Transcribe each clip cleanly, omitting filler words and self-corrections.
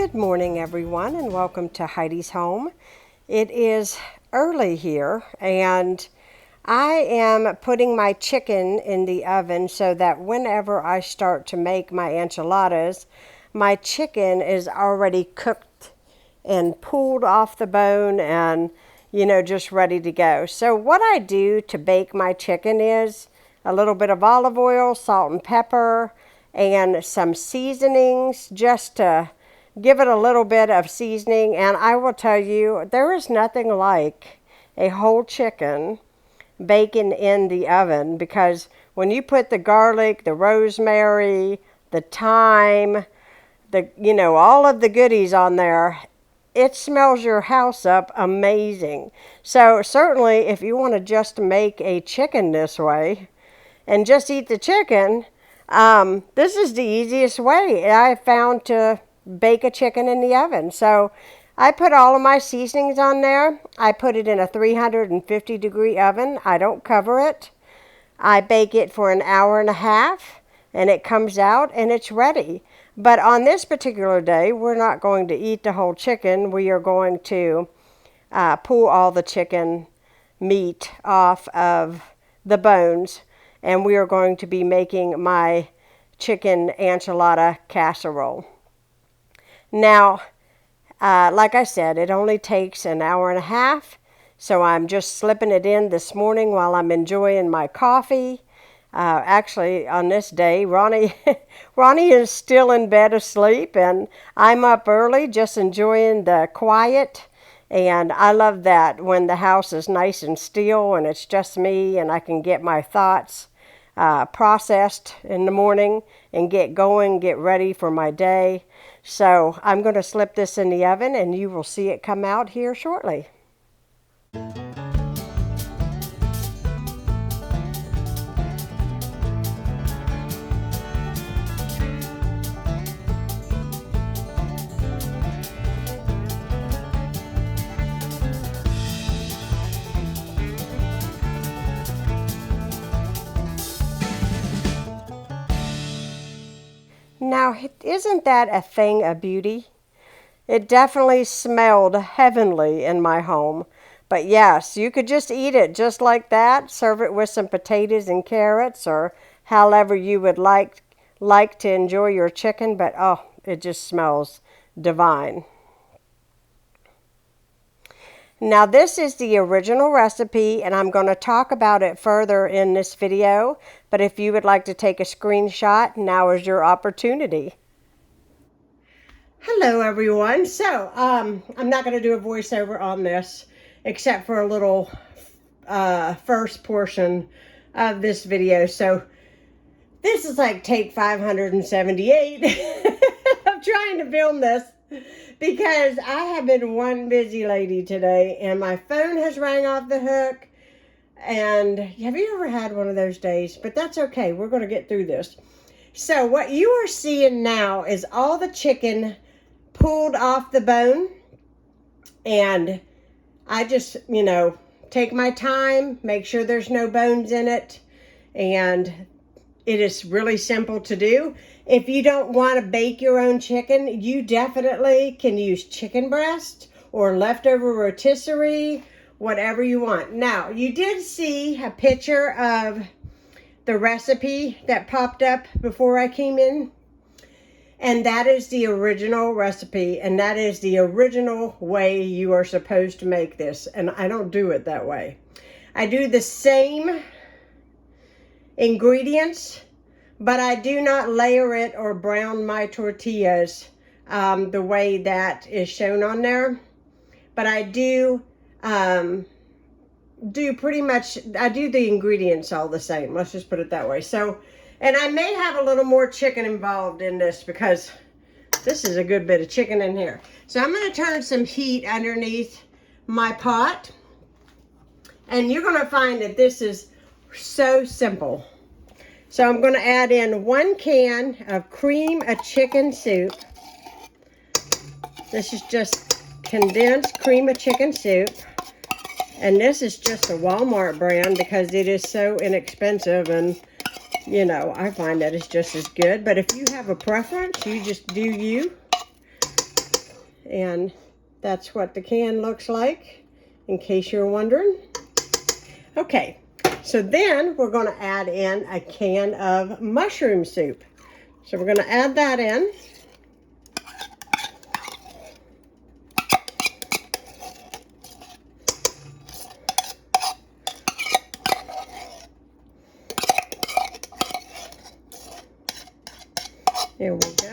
Good morning, everyone, and welcome to Heidi's home. It is early here, and I am putting my chicken in the oven so that whenever I start to make my enchiladas, my chicken is already cooked and pulled off the bone and, just ready to go. So what I do to bake my chicken is a little bit of olive oil, salt and pepper, and some seasonings just to give it a little bit of seasoning. And I will tell you, there is nothing like a whole chicken baking in the oven, because when you put the garlic, the rosemary, the thyme, all of the goodies on there, it smells your house up amazing. So certainly if you want to just make a chicken this way and just eat the chicken, this is the easiest way I found to bake a chicken in the oven. So I put all of my seasonings on there. I put it in a 350-degree oven. I don't cover it. I bake it for an hour and a half, and it comes out and it's ready. But on this particular day, we're not going to eat the whole chicken. We are going to pull all the chicken meat off of the bones, and we are going to be making my chicken enchilada casserole. Now, like I said, it only takes an hour and a half, so I'm just slipping it in this morning while I'm enjoying my coffee. Actually, on this day, Ronnie is still in bed asleep, and I'm up early just enjoying the quiet. And I love that when the house is nice and still and it's just me and I can get my thoughts processed in the morning and get going, get ready for my day. So I'm going to slip this in the oven and you will see it come out here shortly. Now, isn't that a thing of beauty? It definitely smelled heavenly in my home. But yes, you could just eat it just like that. Serve it with some potatoes and carrots, or however you would like to enjoy your chicken. But oh, it just smells divine. Now, this is the original recipe, and I'm going to talk about it further in this video. But if you would like to take a screenshot, now is your opportunity. Hello, everyone. So, I'm not going to do a voiceover on this, except for a little first portion of this video. So, this is like take 578 of trying to film this, because I have been one busy lady today, and my phone has rang off the hook. And have you ever had one of those days? But that's okay. We're going to get through this. So what you are seeing now is all the chicken pulled off the bone. And I just, take my time, make sure there's no bones in it. And it is really simple to do. If you don't want to bake your own chicken, you definitely can use chicken breast or leftover rotisserie, whatever you want. Now, you did see a picture of the recipe that popped up before I came in. And that is the original recipe, and that is the original way you are supposed to make this. And I don't do it that way. I do the same ingredients, but I do not layer it or brown my tortillas the way that is shown on there. But I do pretty much, I do the ingredients all the same. Let's just put it that way. So, and I may have a little more chicken involved in this, because this is a good bit of chicken in here. So I'm going to turn some heat underneath my pot. And you're going to find that this is so simple. So I'm going to add in 1 can of cream of chicken soup. This is just condensed cream of chicken soup. And this is just a Walmart brand because it is so inexpensive, and I find that it's just as good. But if you have a preference, you just do you. And that's what the can looks like, in case you're wondering. Okay, so then we're going to add in a can of mushroom soup. So we're going to add that in. There we go.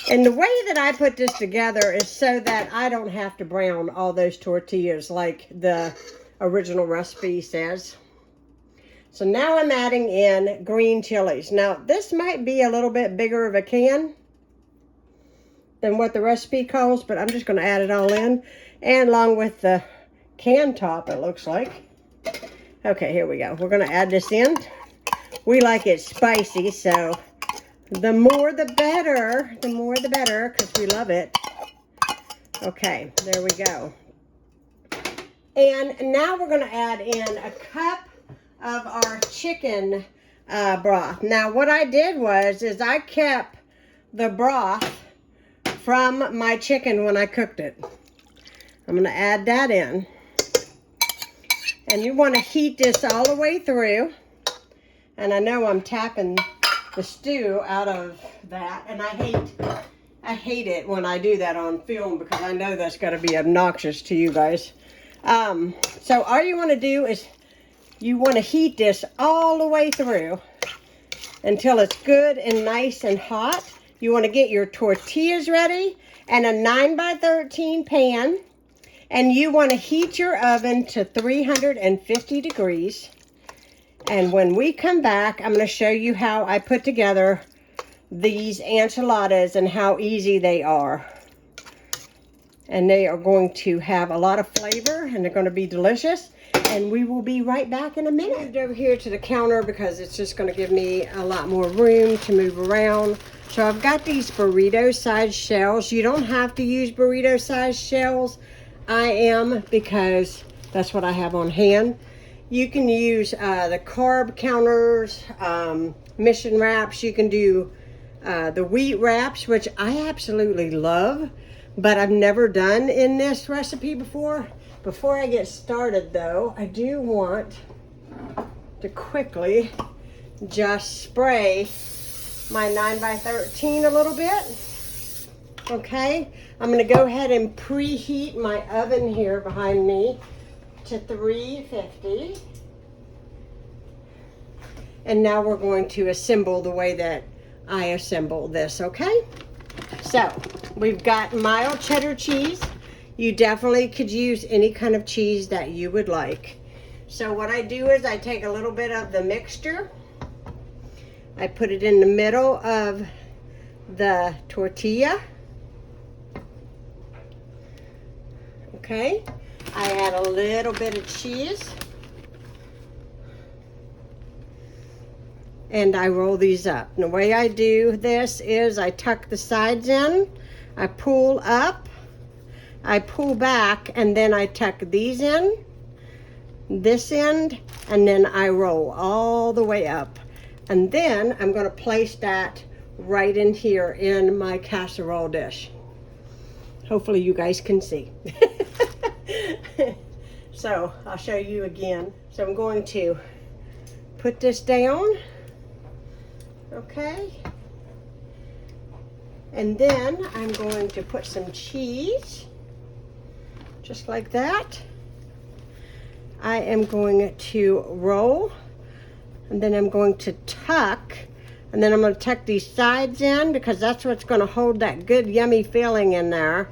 And the way that I put this together is so that I don't have to brown all those tortillas like the original recipe says. So now I'm adding in green chilies. Now this might be a little bit bigger of a can than what the recipe calls, but I'm just going to add it all in. And along with the can top, it looks like. Okay, here we go. We're going to add this in. We like it spicy, so the more the better. The more the better, because we love it. Okay, there we go. And now we're going to add in a cup of our chicken broth. Now what I did is I kept the broth from my chicken when I cooked it. I'm going to add that in. And you want to heat this all the way through. And I know I'm tapping the stew out of that, and I hate it when I do that on film, because I know that's got to be obnoxious to you guys. So all you want to do is you want to heat this all the way through until it's good and nice and hot. You want to get your tortillas ready and a 9x13 pan, and you want to heat your oven to 350 degrees. And when we come back, I'm going to show you how I put together these enchiladas and how easy they are. And they are going to have a lot of flavor, and they're going to be delicious. And we will be right back in a minute. I moved over here to the counter because it's just going to give me a lot more room to move around. So I've got these burrito-sized shells. You don't have to use burrito-sized shells. I am, because that's what I have on hand. You can use the carb counters, mission wraps. You can do the wheat wraps, which I absolutely love, but I've never done in this recipe before. Before I get started though, I do want to quickly just spray my 9x13 a little bit. Okay, I'm going to go ahead and preheat my oven here behind me to 350. And now we're going to assemble the way that I assemble this, okay? So, we've got mild cheddar cheese. You definitely could use any kind of cheese that you would like. So what I do is I take a little bit of the mixture. I put it in the middle of the tortilla. Okay. I add a little bit of cheese. And I roll these up. And the way I do this is I tuck the sides in, I pull up, I pull back, and then I tuck these in, this end, and then I roll all the way up. And then I'm going to place that right in here in my casserole dish. Hopefully you guys can see. So I'll show you again. So I'm going to put this down. Okay. And then I'm going to put some cheese. Just like that. I am going to roll. And then I'm going to tuck. And then I'm going to tuck these sides in, because that's what's going to hold that good yummy feeling in there.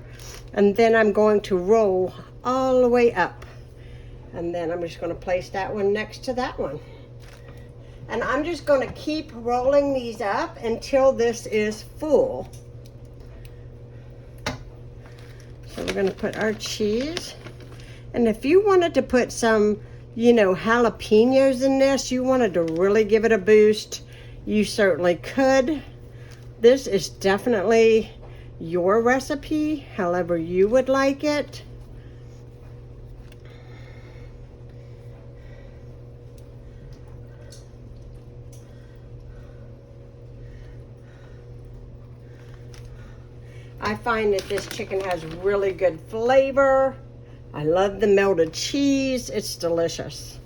And then I'm going to roll all the way up. And then I'm just going to place that one next to that one. And I'm just going to keep rolling these up until this is full. So we're going to put our cheese. And if you wanted to put some, jalapenos in this, you wanted to really give it a boost, you certainly could. This is definitely your recipe, however you would like it. I find that this chicken has really good flavor. I love the melted cheese. It's delicious.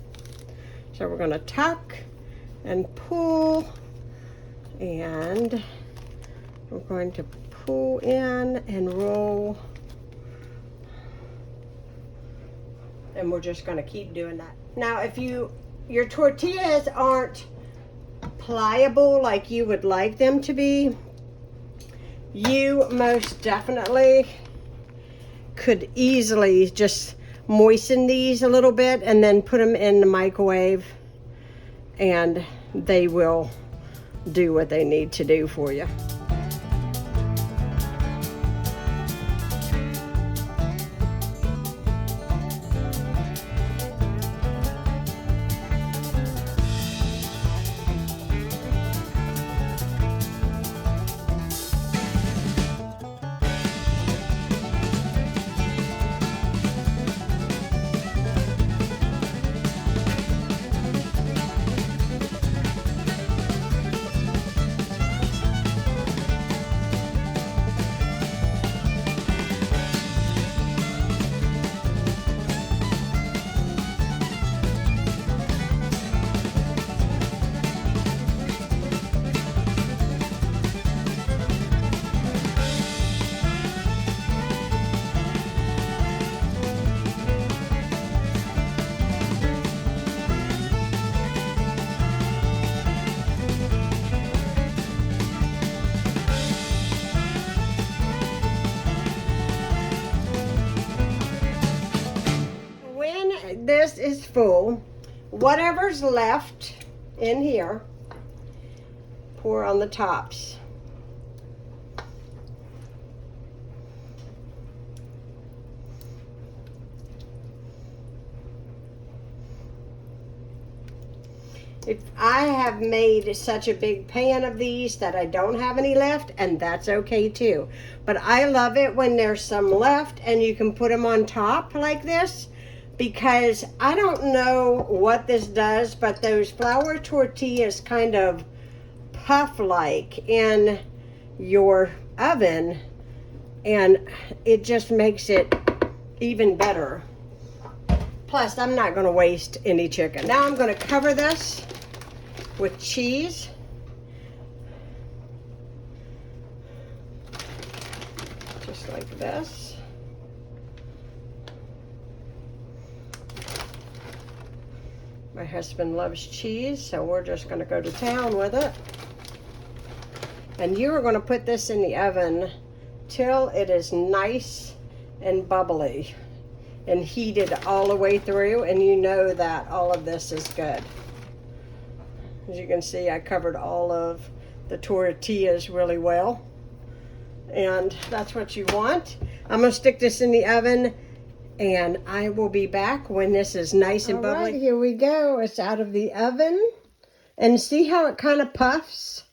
So we're gonna tuck and pull, and we're going to pull in and roll. And we're just gonna keep doing that. Now, if your tortillas aren't pliable like you would like them to be, you most definitely could easily just moisten these a little bit and then put them in the microwave, and they will do what they need to do for you. This is full. Whatever's left in here, pour on the tops. If I have made such a big pan of these that I don't have any left, and that's okay too. But I love it when there's some left and you can put them on top like this, because I don't know what this does, but those flour tortillas kind of puff like in your oven, and it just makes it even better. Plus, I'm not gonna waste any chicken. Now I'm gonna cover this with cheese. Just like this. My husband loves cheese, so we're just going to go to town with it. And you are going to put this in the oven till it is nice and bubbly and heated all the way through, and you know that all of this is good. As you can see, I covered all of the tortillas really well, and that's what you want. I'm going to stick this in the oven, and I will be back when this is nice and bubbly. All right, here we go. It's out of the oven. And see how it kind of puffs?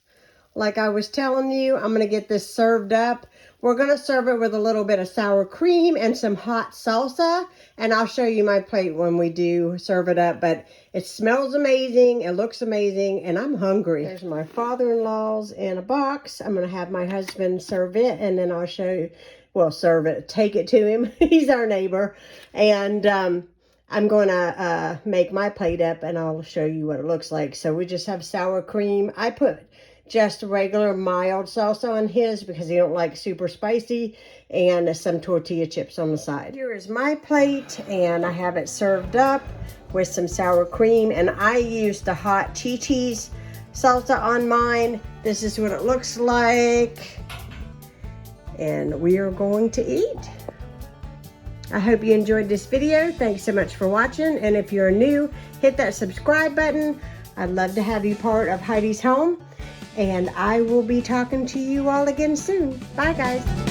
Like I was telling you, I'm going to get this served up. We're going to serve it with a little bit of sour cream and some hot salsa. And I'll show you my plate when we do serve it up. But it smells amazing. It looks amazing. And I'm hungry. There's my father-in-law's in a box. I'm going to have my husband serve it. And then I'll show you. Well, serve it, take it to him. He's our neighbor. And I'm going to make my plate up, and I'll show you what it looks like. So we just have sour cream. I put just regular mild salsa on his because he don't like super spicy, and some tortilla chips on the side. Here is my plate, and I have it served up with some sour cream, and I used the hot cheese salsa on mine. This is what it looks like. And we are going to eat. I hope you enjoyed this video. Thanks so much for watching. And if you're new, hit that subscribe button. I'd love to have you part of Heidi's Home. And I will be talking to you all again soon. Bye, guys.